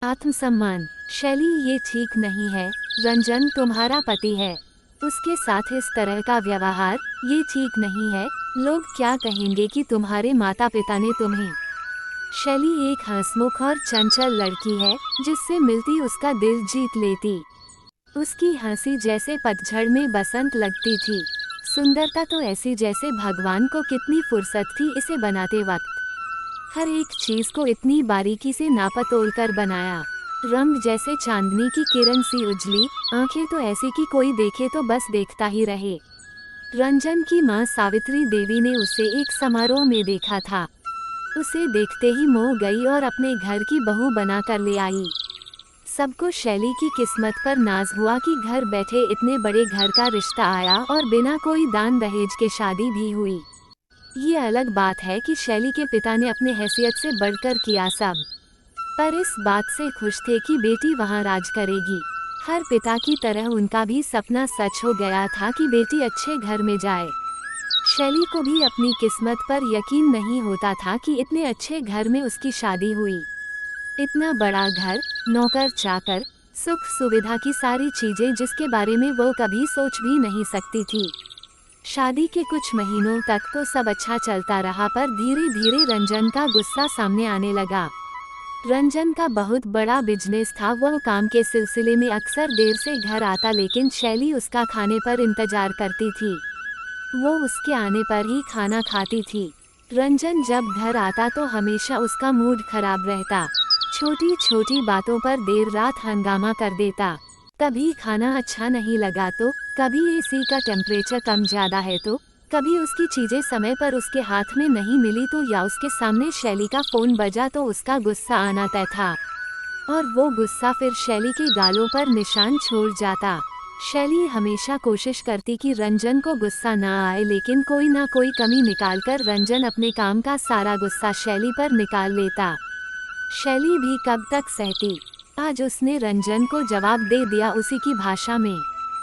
आत्मसम्मान। शैली, ये ठीक नहीं है। रंजन तुम्हारा पति है, उसके साथ इस तरह का व्यवहार ये ठीक नहीं है। लोग क्या कहेंगे कि तुम्हारे माता पिता ने तुम्हें। शैली एक हंसमुख और चंचल लड़की है, जिससे मिलती उसका दिल जीत लेती। उसकी हंसी जैसे पतझड़ में बसंत लगती थी। सुंदरता तो ऐसी जैसे भगवान को कितनी फुर्सत थी इसे बनाते वक्त। हर एक चीज को इतनी बारीकी से नापा तोल कर बनाया। रंग जैसे चांदनी की किरण सी उजली, आंखें तो ऐसी कि कोई देखे तो बस देखता ही रहे। रंजन की मां सावित्री देवी ने उसे एक समारोह में देखा था। उसे देखते ही मोह गई और अपने घर की बहू बनाकर ले आई। सबको शैली की किस्मत पर नाज हुआ कि घर बैठे इतने बड़े घर का रिश्ता आया और बिना कोई दान दहेज के शादी भी हुई। ये अलग बात है कि शैली के पिता ने अपने हैसियत से बढ़कर किया सब, पर इस बात से खुश थे कि बेटी वहाँ राज करेगी। हर पिता की तरह उनका भी सपना सच हो गया था कि बेटी अच्छे घर में जाए। शैली को भी अपनी किस्मत पर यकीन नहीं होता था कि इतने अच्छे घर में उसकी शादी हुई। इतना बड़ा घर, नौकर चाकर, सुख सुविधा की सारी चीजें जिसके बारे में वो कभी सोच भी नहीं सकती थी। शादी के कुछ महीनों तक तो सब अच्छा चलता रहा, पर धीरे धीरे रंजन का गुस्सा सामने आने लगा। रंजन का बहुत बड़ा बिजनेस था। वह काम के सिलसिले में अक्सर देर से घर आता, लेकिन शैली उसका खाने पर इंतजार करती थी। वो उसके आने पर ही खाना खाती थी। रंजन जब घर आता तो हमेशा उसका मूड खराब रहता। छोटी छोटी बातों पर देर रात हंगामा कर देता। कभी खाना अच्छा नहीं लगा तो, कभी एसी का टेम्परेचर कम ज्यादा है तो, कभी उसकी चीजें समय पर उसके हाथ में नहीं मिली तो, या उसके सामने शैली का फोन बजा तो उसका गुस्सा आना तय था। और वो गुस्सा फिर शैली के गालों पर निशान छोड़ जाता। शैली हमेशा कोशिश करती कि रंजन को गुस्सा ना आए, लेकिन कोई ना कोई कमी निकालकर रंजन अपने काम का सारा गुस्सा शैली पर निकाल लेता। शैली भी कब तक सहती। आज उसने रंजन को जवाब दे दिया उसी की भाषा में।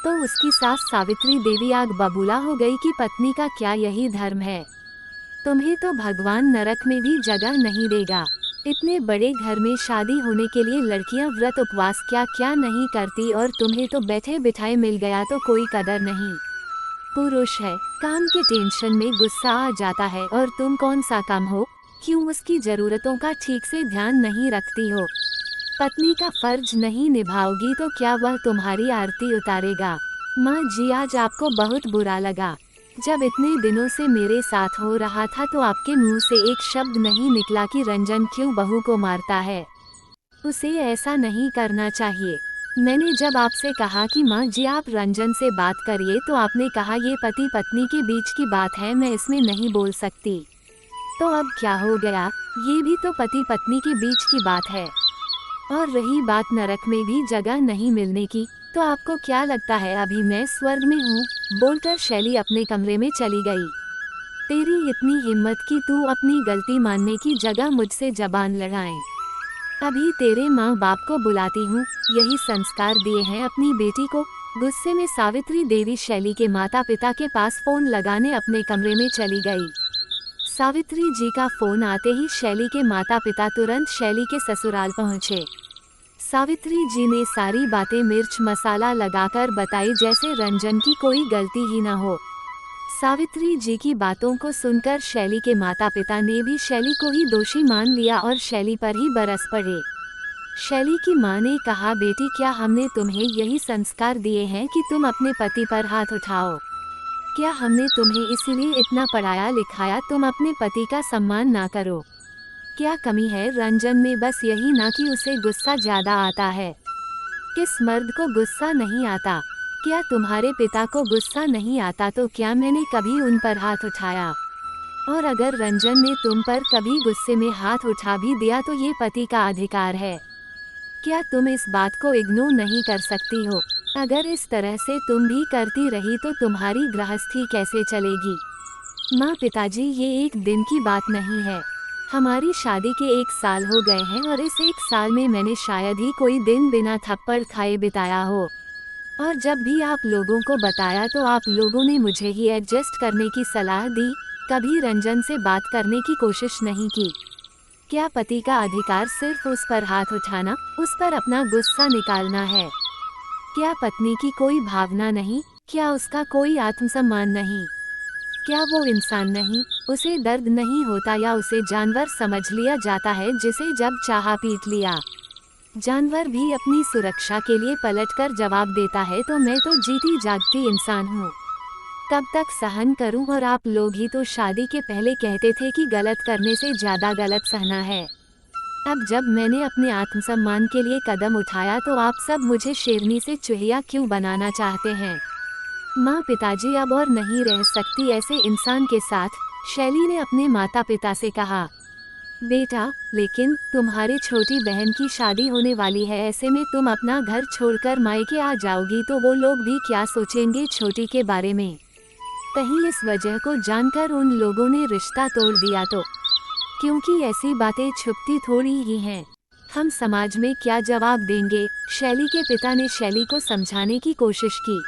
तो उसकी सास सावित्री देवी आग बबूला हो गई कि पत्नी का क्या यही धर्म है। तुम्हें तो भगवान नरक में भी जगह नहीं देगा। इतने बड़े घर में शादी होने के लिए लड़कियां व्रत उपवास क्या क्या नहीं करती, और तुम्हें तो बैठे बिठाए मिल गया तो कोई कदर नहीं। पुरुष है, काम के टेंशन में गुस्सा आ जाता है, और तुम कौन सा कम हो, क्यों उसकी जरूरतों का ठीक से ध्यान नहीं रखती हो। पत्नी का फर्ज नहीं निभाओगी तो क्या वह तुम्हारी आरती उतारेगा। माँ जी, आज आपको बहुत बुरा लगा। जब इतने दिनों से मेरे साथ हो रहा था तो आपके मुंह से एक शब्द नहीं निकला कि रंजन क्यों बहू को मारता है। उसे ऐसा नहीं करना चाहिए। मैंने जब आपसे कहा कि माँ जी आप रंजन से बात करिए, तो आपने कहा ये पति पत्नी के बीच की बात है, मैं इसमें नहीं बोल सकती। तो अब क्या हो गया, ये भी तो पति पत्नी के बीच की बात है। और रही बात नरक में भी जगह नहीं मिलने की, तो आपको क्या लगता है अभी मैं स्वर्ग में हूँ, बोलकर शैली अपने कमरे में चली गई। तेरी इतनी हिम्मत कि तू अपनी गलती मानने की जगह मुझसे जबान लड़ाए। अभी तेरे माँ बाप को बुलाती हूँ, यही संस्कार दिए हैं अपनी बेटी को। गुस्से में सावित्री देवी शैली के माता पिता के पास फोन लगाने अपने कमरे में चली गई। सावित्री जी का फोन आते ही शैली के माता पिता तुरंत शैली के ससुराल पहुँचे। सावित्री जी ने सारी बातें मिर्च मसाला लगाकर बताई, जैसे रंजन की कोई गलती ही न हो। सावित्री जी की बातों को सुनकर शैली के माता पिता ने भी शैली को ही दोषी मान लिया और शैली पर ही बरस पड़े। शैली की मां ने कहा, बेटी क्या हमने तुम्हें यही संस्कार दिए हैं कि तुम अपने पति पर हाथ उठाओ। क्या हमने तुम्हें इसीलिए इतना पढ़ाया लिखाया तुम अपने पति का सम्मान ना करो। क्या कमी है रंजन में, बस यही ना कि उसे गुस्सा ज्यादा आता है। किस मर्द को गुस्सा नहीं आता। क्या तुम्हारे पिता को गुस्सा नहीं आता तो क्या मैंने कभी उन पर हाथ उठाया। और अगर रंजन ने तुम पर कभी गुस्से में हाथ उठा भी दिया तो ये पति का अधिकार है। क्या तुम इस बात को इग्नोर नहीं कर सकती हो। अगर इस तरह से तुम भी करती रही तो तुम्हारी गृहस्थी कैसे चलेगी। माँ पिताजी, ये एक दिन की बात नहीं है। हमारी शादी के 1 साल हो गए हैं और इस 1 साल में मैंने शायद ही कोई दिन बिना थप्पड़ खाए बिताया हो। और जब भी आप लोगों को बताया तो आप लोगों ने मुझे ही एडजस्ट करने की सलाह दी, कभी रंजन से बात करने की कोशिश नहीं की। क्या पति का अधिकार सिर्फ उस पर हाथ उठाना, उस पर अपना गुस्सा निकालना है? क्या पत्नी की कोई भावना नहीं? क्या उसका कोई आत्मसम्मान नहीं? क्या वो इंसान नहीं? उसे दर्द नहीं होता या उसे जानवर समझ लिया जाता है जिसे जब चाहा पीट लिया? जानवर भी अपनी सुरक्षा के लिए पलटकर जवाब देता है, तो मैं तो जीती जागती इंसान हूँ। कब तक सहन करूँ? और आप लोग ही तो शादी के पहले कहते थे कि गलत करने से ज्यादा गलत सहना है। अब जब मैंने अपने आत्मसम्मान के लिए कदम उठाया तो आप सब मुझे शेरनी से चूहिया क्यों बनाना चाहते हैं? माँ, पिताजी अब और नहीं रह सकती ऐसे इंसान के साथ, शैली ने अपने माता पिता से कहा। बेटा, लेकिन तुम्हारी छोटी बहन की शादी होने वाली है, ऐसे में तुम अपना घर छोड़कर मायके आ जाओगी तो वो लोग भी क्या सोचेंगे छोटी के बारे में? कहीं इस वजह को जानकर उन लोगों ने रिश्ता तोड़ दिया तो? क्योंकि ऐसी बातें छुपती थोड़ी ही हैं। हम समाज में क्या जवाब देंगे? शैली के पिता ने शैली को समझाने की कोशिश की।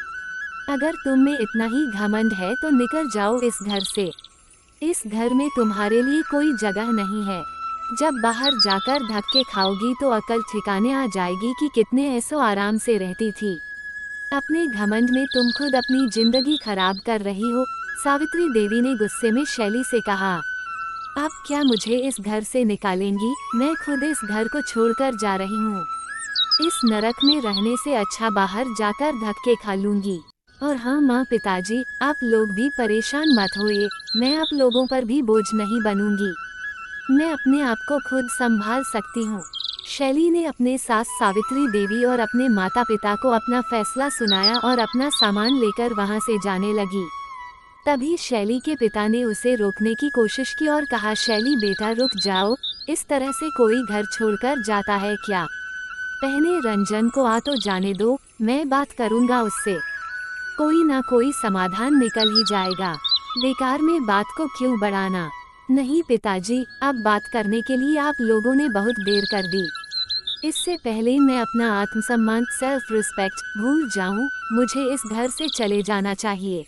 अगर तुम में इतना ही घमंड है तो निकल जाओ इस घर से। इस घर में तुम्हारे लिए कोई जगह नहीं है। जब बाहर जाकर धक्के खाओगी तो अकल ठिकाने आ जाएगी कि कितने ऐसो आराम से रहती थी। अपने घमंड में तुम खुद अपनी जिंदगी खराब कर रही हो। सावित्री देवी ने गुस्से में शैली से कहा। आप क्या मुझे इस घर से निकालेंगी? मैं खुद इस घर को छोड़कर जा रही हूँ। इस नरक में रहने से अच्छा बाहर जाकर धक्के खा लूंगी। और हाँ माँ, पिताजी, आप लोग भी परेशान मत होइए, मैं आप लोगों पर भी बोझ नहीं बनूंगी। मैं अपने आप को खुद संभाल सकती हूँ। शैली ने अपने सास सावित्री देवी और अपने माता पिता को अपना फैसला सुनाया और अपना सामान लेकर वहाँ से जाने लगी। तभी शैली के पिता ने उसे रोकने की कोशिश की और कहा, शैली बेटा रुक जाओ, इस तरह से कोई घर छोड़कर जाता है क्या? पहले रंजन को आ तो जाने दो, मैं बात करूँगा उससे। कोई ना कोई समाधान निकल ही जाएगा। बेकार में बात को क्यों बढ़ाना? नहीं पिताजी, अब बात करने के लिए आप लोगों ने बहुत देर कर दी। इससे पहले मैं अपना आत्मसम्मान, सेल्फ रिस्पेक्ट भूल जाऊं, मुझे इस घर से चले जाना चाहिए।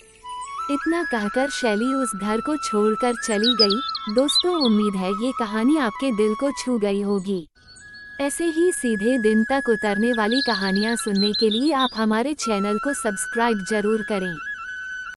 इतना कहकर शैली उस घर को छोड़कर चली गई। दोस्तों, उम्मीद है ये कहानी आपके दिल को छू गई होगी। ऐसे ही सीधे दिन तक उतरने वाली कहानियाँ सुनने के लिए आप हमारे चैनल को सब्सक्राइब जरूर करें।